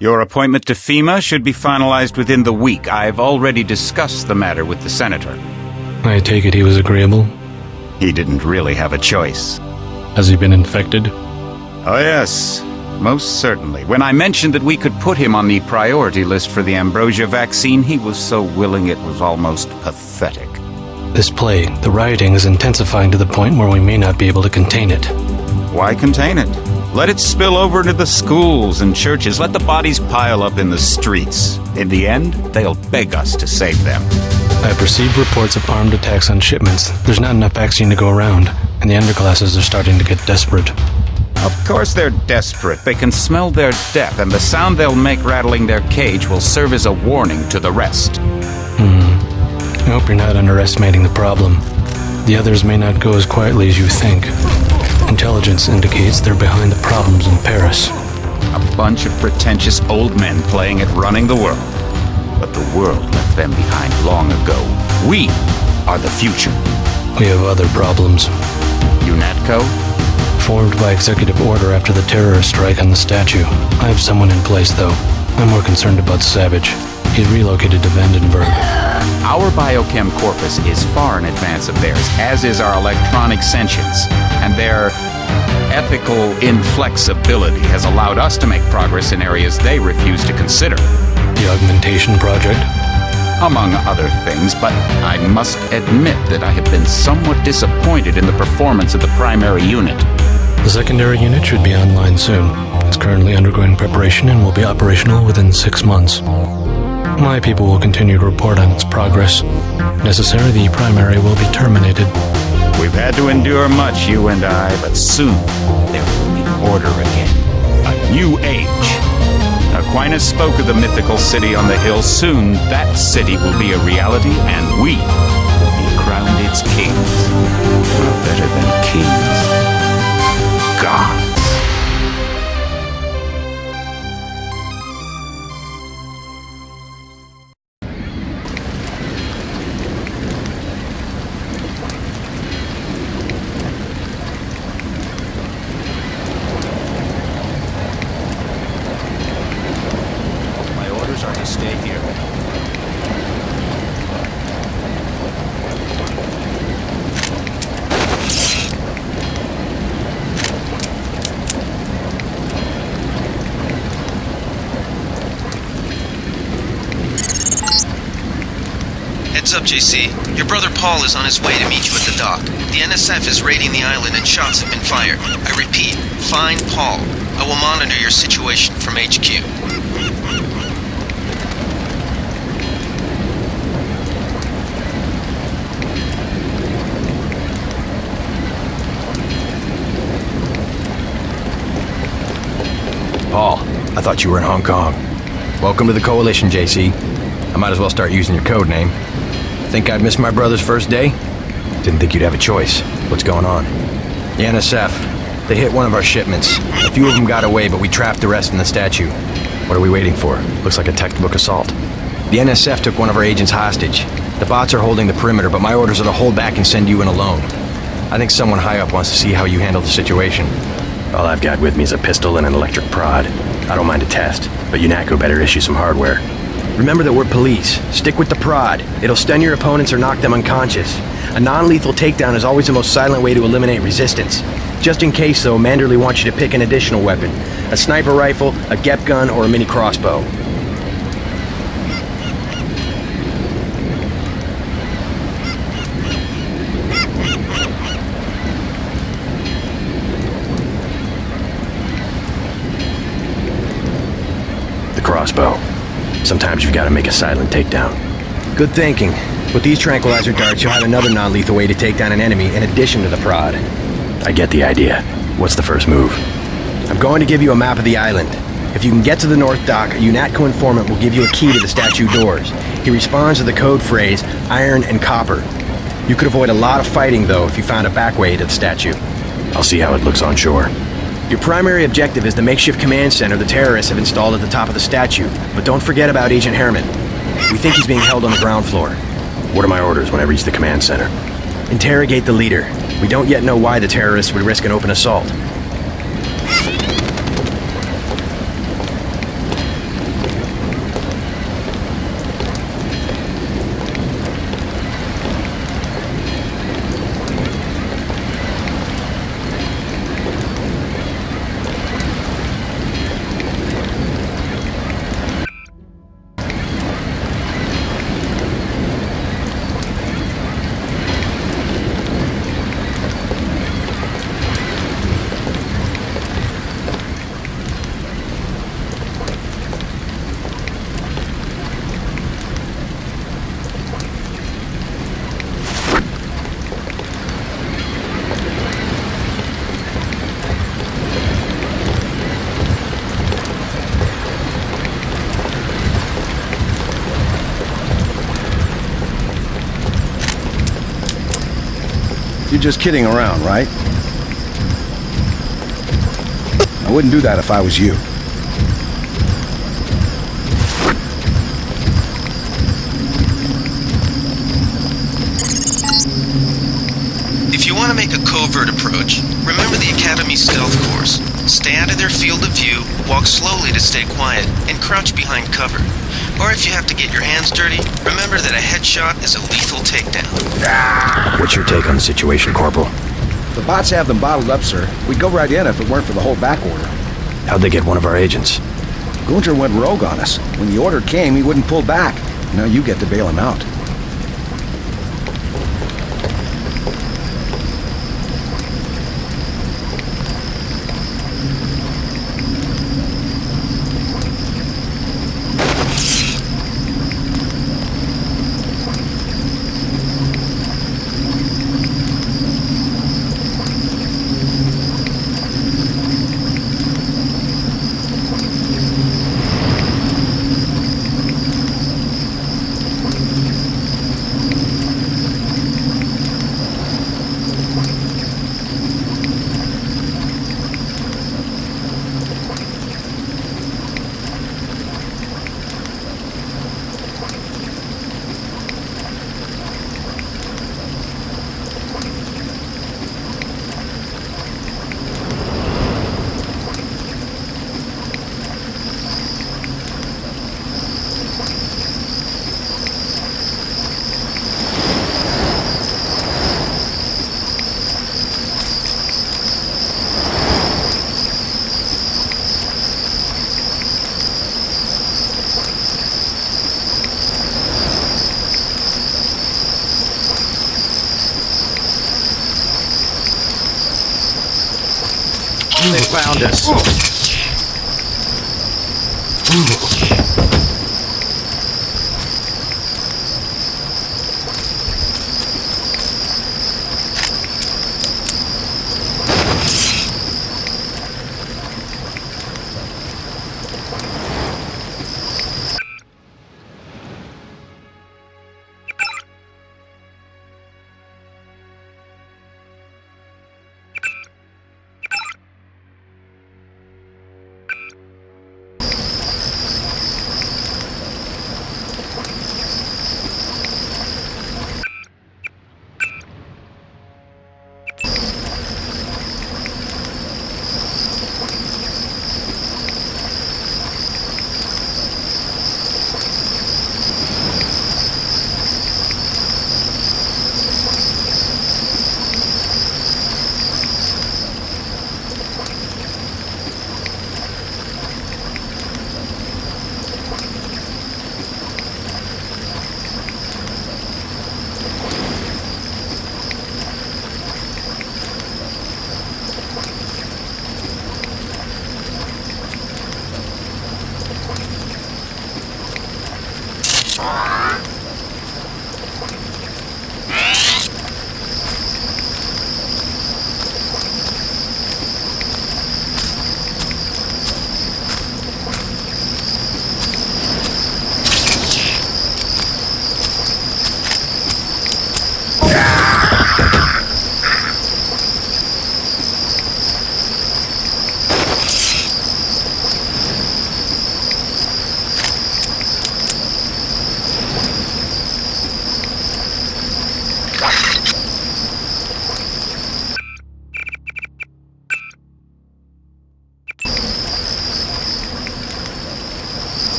Your appointment to FEMA should be finalized within the week. I've already discussed the matter with the senator. I take it he was agreeable? He didn't really have a choice. Has he been infected? Oh yes, most certainly. When I mentioned that we could put him on the priority list for the ambrosia vaccine, he was so willing it was almost pathetic. This plague, the rioting is intensifying to the point where we may not be able to contain it. Why contain it? Let it spill over into the schools and churches. Let the bodies pile up in the streets. In the end, they'll beg us to save them. I have received reports of armed attacks on shipments. There's not enough vaccine to go around, and the underclasses are starting to get desperate. Of course they're desperate. They can smell their death, and the sound they'll make rattling their cage will serve as a warning to the rest. I hope you're not underestimating the problem. The others may not go as quietly as you think. Intelligence indicates they're behind the problems in Paris. A bunch of pretentious old men playing at running the world. But the world left them behind long ago. We are the future. We have other problems. UNATCO? Formed by executive order after the terrorist strike on the statue. I have someone in place, though. I'm more concerned about Savage. He's relocated to Vandenberg. Our biochem corpus is far in advance of theirs, as is our electronic sentience. And their ethical inflexibility has allowed us to make progress in areas they refuse to consider. The augmentation project? Among other things, but I must admit that I have been somewhat disappointed in the performance of the primary unit. The secondary unit should be online soon. It's currently undergoing preparation and will be operational within 6 months. My people will continue to report on its progress. If necessary, the primary will be terminated. We've had to endure much, you and I, but soon there will be order again. A new age. Aquinas spoke of the mythical city on the hill. Soon that city will be a reality, and we will be crowned its kings. We're better than kings. Gods. Stay here. Heads up, JC. Your brother Paul is on his way to meet you at the dock. The NSF is raiding the island and shots have been fired. I repeat, find Paul. I will monitor your situation from HQ. Paul, I thought you were in Hong Kong. Welcome to the Coalition, JC. I might as well start using your code name. Think I'd miss my brother's first day? Didn't think you'd have a choice. What's going on? The NSF. They hit one of our shipments. A few of them got away, but we trapped the rest in the statue. What are we waiting for? Looks like a textbook assault. The NSF took one of our agents hostage. The bots are holding the perimeter, but my orders are to hold back and send you in alone. I think someone high up wants to see how you handle the situation. All I've got with me is a pistol and an electric prod. I don't mind a test, but UNATCO better issue some hardware. Remember that we're police. Stick with the prod. It'll stun your opponents or knock them unconscious. A non-lethal takedown is always the most silent way to eliminate resistance. Just in case, though, Manderley wants you to pick an additional weapon. A sniper rifle, a GEP gun, or a mini crossbow. Crossbow. Sometimes you've got to make a silent takedown. Good thinking. With these tranquilizer darts, you'll have another non-lethal way to take down an enemy in addition to the prod. I get the idea. What's the first move? I'm going to give you a map of the island. If you can get to the North Dock, a UNATCO informant will give you a key to the statue doors. He responds to the code phrase, iron and copper. You could avoid a lot of fighting, though, if you found a back way to the statue. I'll see how it looks on shore. Your primary objective is the makeshift command center the terrorists have installed at the top of the statue. But don't forget about Agent Herman. We think he's being held on the ground floor. What are my orders when I reach the command center? Interrogate the leader. We don't yet know why the terrorists would risk an open assault. You're just kidding around, right? I wouldn't do that if I was you. If you want to make a covert approach, remember the Academy's stealth course. Stay out of their field of view, walk slowly to stay quiet, and crouch behind cover. Or if you have to get your hands dirty, remember that a headshot is a lethal takedown. What's your take on the situation, Corporal? The bots have them bottled up, sir. We'd go right in if it weren't for the whole back order. How'd they get one of our agents? Gunter went rogue on us. When the order came, he wouldn't pull back. Now you get to bail him out. They found us.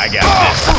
I got this.